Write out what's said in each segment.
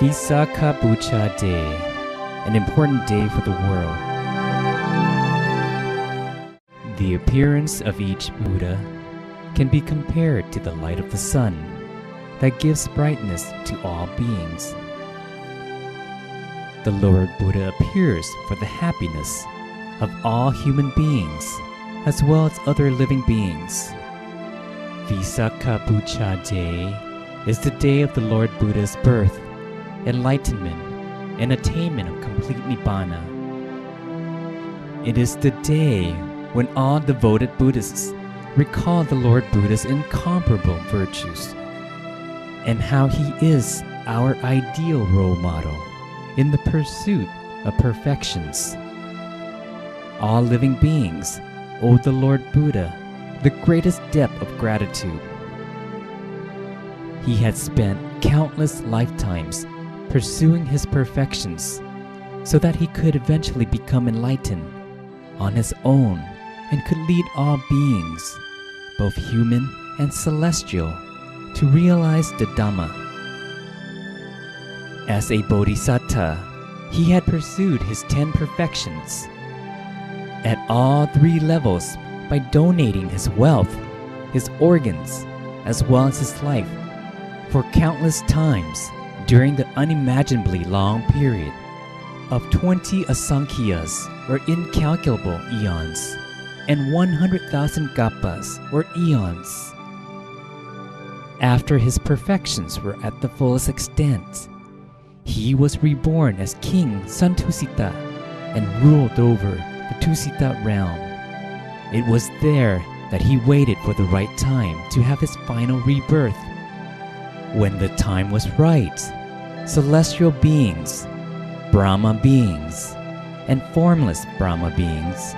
Visakha Puja Day, an important day for the world. The appearance of each Buddha can be compared to the light of the sun that gives brightness to all beings. The Lord Buddha appears for the happiness of all human beings as well as other living beings. Visakha Puja Day is the day of the Lord Buddha's birth, enlightenment, and attainment of complete Nibbana. It is the day when all devoted Buddhists recall the Lord Buddha's incomparable virtues and how he is our ideal role model in the pursuit of perfections. All living beings owe the Lord Buddha the greatest debt of gratitude. He had spent countless lifetimes pursuing his perfections so that he could eventually become enlightened on his own and could lead all beings, both human and celestial, to realize the Dhamma. As a bodhisattva, he had pursued his 10 perfections at all 3 levels by donating his wealth, his organs, as well as his life for countless times during the unimaginably long period of 20 asankhyas, or incalculable eons, and 100,000 kappas, or eons. After his perfections were at the fullest extent, he was reborn as King Santusita and ruled over the Tusita realm. It was there that he waited for the right time to have his final rebirth. When the time was right, celestial beings, Brahma beings, and formless Brahma beings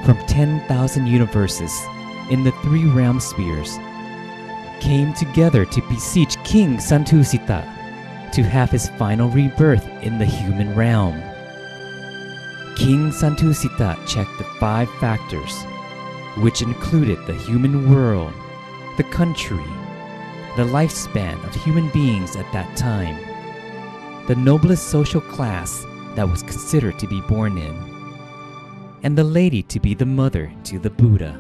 from 10,000 universes in the 3 realm spheres came together to beseech King Santusita to have his final rebirth in the human realm. King Santusita checked the 5 factors, which included the human world, the country, the lifespan of human beings at that time, the noblest social class that was considered to be born in, and the lady to be the mother to the Buddha.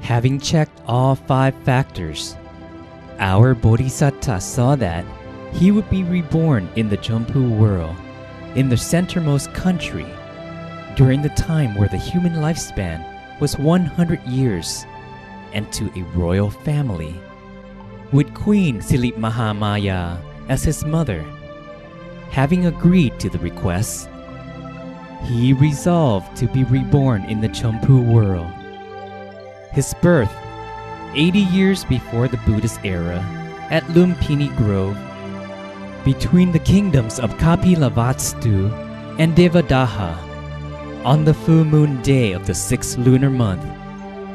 Having checked all 5 factors, our Bodhisattva saw that he would be reborn in the Jampu world, in the centermost country, during the time where the human lifespan was 100 years, and to a royal family, with Queen Silip Mahamaya as his mother. Having agreed to the request, he resolved to be reborn in the Jampu world. His birth, 80 years before the Buddhist era, at Lumpini Grove, between the kingdoms of Kapilavastu and Devadaha, on the full moon day of the 6th lunar month,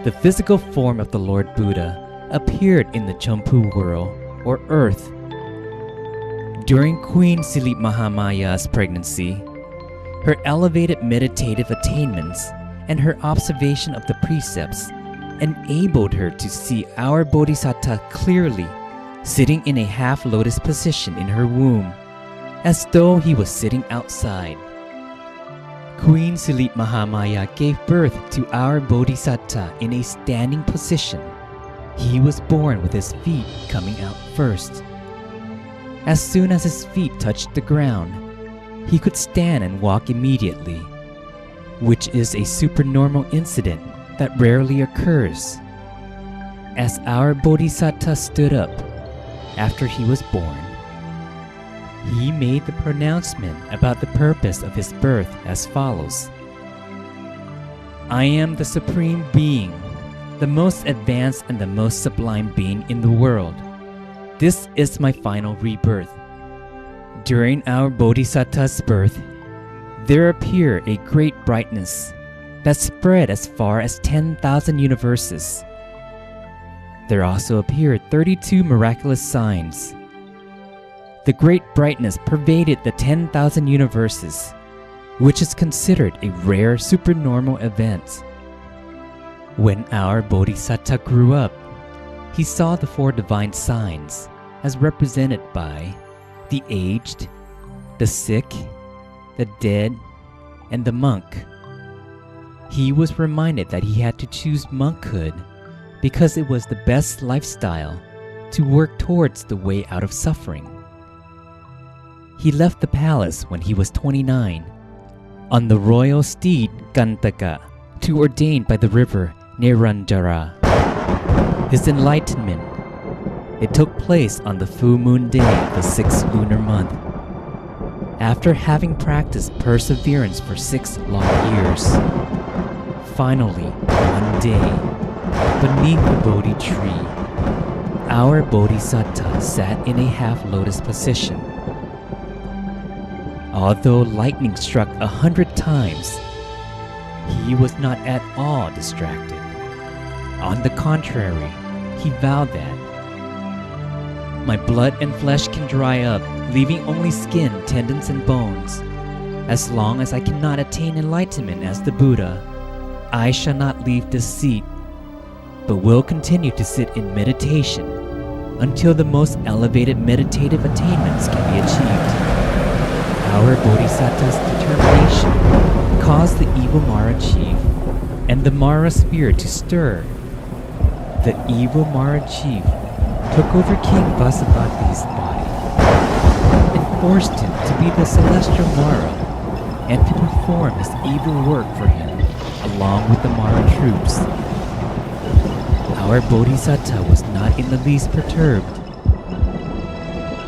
the physical form of the Lord Buddha appeared in the Jampu world, or earth. During Queen Silip Mahamaya's pregnancy, her elevated meditative attainments and her observation of the precepts enabled her to see our Bodhisattva clearly, sitting in a half-lotus position in her womb, as though he was sitting outside. Queen Silip Mahamaya gave birth to our Bodhisattva in a standing position. He was born with his feet coming out first. As soon as his feet touched the ground, he could stand and walk immediately, which is a supernormal incident that rarely occurs. As our Bodhisattva stood up after he was born, he made the pronouncement about the purpose of his birth as follows: I am the Supreme Being, the most advanced and the most sublime being in the world. This is my final rebirth. During our Bodhisattva's birth, there appeared a great brightness that spread as far as 10,000 universes. There also appeared 32 miraculous signs. The great brightness pervaded the 10,000 universes, which is considered a rare supernormal event. When our Bodhisattva grew up, he saw the 4 divine signs as represented by the aged, the sick, the dead, and the monk. He was reminded that he had to choose monkhood because it was the best lifestyle to work towards the way out of suffering. He left the palace when he was 29 on the royal steed Gantaka to ordain by the river Neranjara. His enlightenment, it took place on the full moon day of the 6th lunar month. After having practiced perseverance for 6 long years, finally, one day, beneath the Bodhi tree, our Bodhisattva sat in a half-lotus position. Although lightning struck 100 times, he was not at all distracted. On the contrary, he vowed that, "My blood and flesh can dry up, leaving only skin, tendons, and bones. As long as I cannot attain enlightenment as the Buddha, I shall not leave this seat, but will continue to sit in meditation until the most elevated meditative attainments can be achieved." Our Bodhisattva's determination caused the evil Mara chief and the Mara spirit to stir. The evil Mara chief took over King Vasavati's body and forced him to be the celestial Mara and to perform his evil work for him along with the Mara troops. Our Bodhisattva was not in the least perturbed.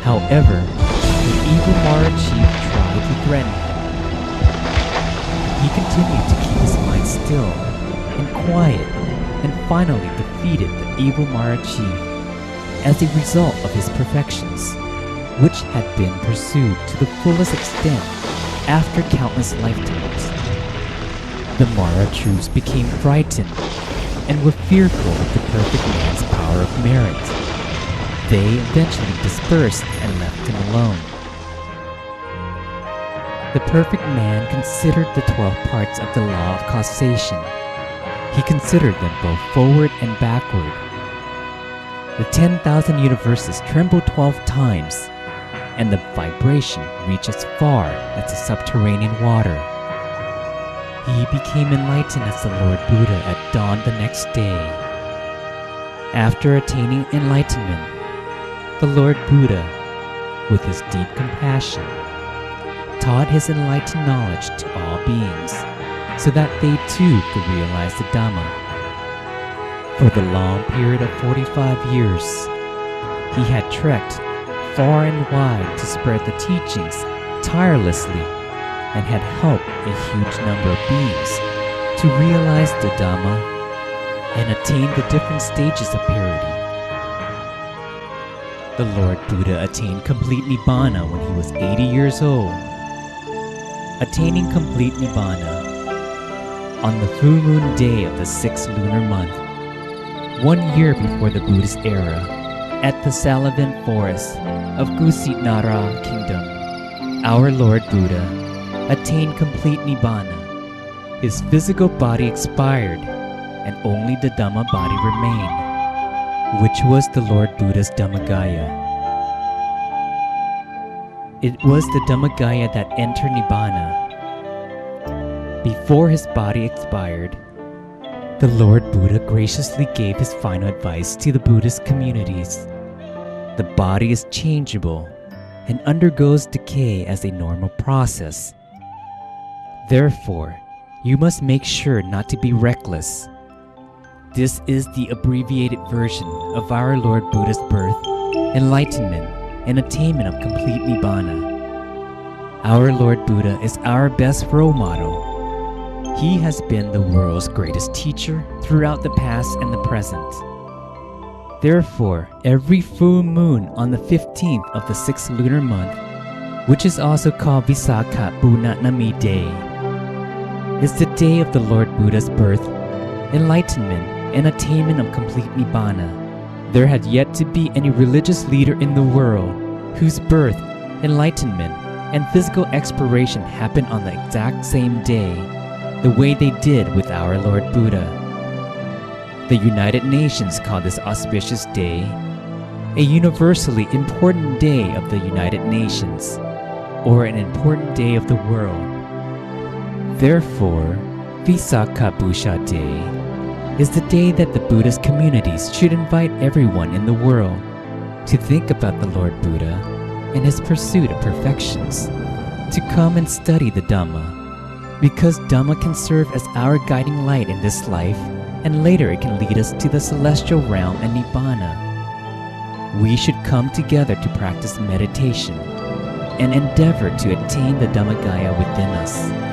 However, the evil Mara chief tried to threaten him. He continued to keep his mind still and quiet and finally defeated the evil Mara chief as a result of his perfections, which had been pursued to the fullest extent after countless lifetimes. The Mara troops became frightened and were fearful of the perfect man's power of merit. They eventually dispersed and left him alone. The perfect man considered the 12 parts of the law of causation. He considered them both forward and backward. The 10,000 universes trembled 12 times, and the vibration reached as far as the subterranean water. He became enlightened as the Lord Buddha at dawn the next day. After attaining enlightenment, the Lord Buddha, with his deep compassion, taught his enlightened knowledge to all beings so that they too could realize the Dhamma. For the long period of 45 years, he had trekked far and wide to spread the teachings tirelessly and had helped a huge number of beings to realize the Dhamma and attain the different stages of purity. The Lord Buddha attained complete Nibbana when he was 80 years old. Attaining complete Nibbana on the full moon day of the 6th lunar month, 1 year before the Buddhist era, at the Salavin forest of Kusitnara Kingdom, our Lord Buddha attained complete Nibbana. His physical body expired, and only the Dhamma body remained, which was the Lord Buddha's Dhammagaya. It was the Dhammagaya that entered Nibbana. Before his body expired, the Lord Buddha graciously gave his final advice to the Buddhist communities. The body is changeable and undergoes decay as a normal process. Therefore, you must make sure not to be reckless. This is the abbreviated version of our Lord Buddha's birth, enlightenment, and attainment of complete Nibbana. Our Lord Buddha is our best role model. He has been the world's greatest teacher throughout the past and the present. Therefore, every full moon on the 15th of the 6th lunar month, which is also called Visakha Purnami Day, is the day of the Lord Buddha's birth, enlightenment, and attainment of complete Nibbana. There had yet to be any religious leader in the world whose birth, enlightenment, and physical expiration happened on the exact same day, the way they did with our Lord Buddha. The United Nations call this auspicious day a universally important day of the United Nations, or an important day of the world. Therefore, Visakha Day is the day that the Buddhist communities should invite everyone in the world to think about the Lord Buddha and his pursuit of perfections, to come and study the Dhamma, because Dhamma can serve as our guiding light in this life, and later it can lead us to the celestial realm and Nibbana. We should come together to practice meditation and endeavor to attain the Dhammagaya within us.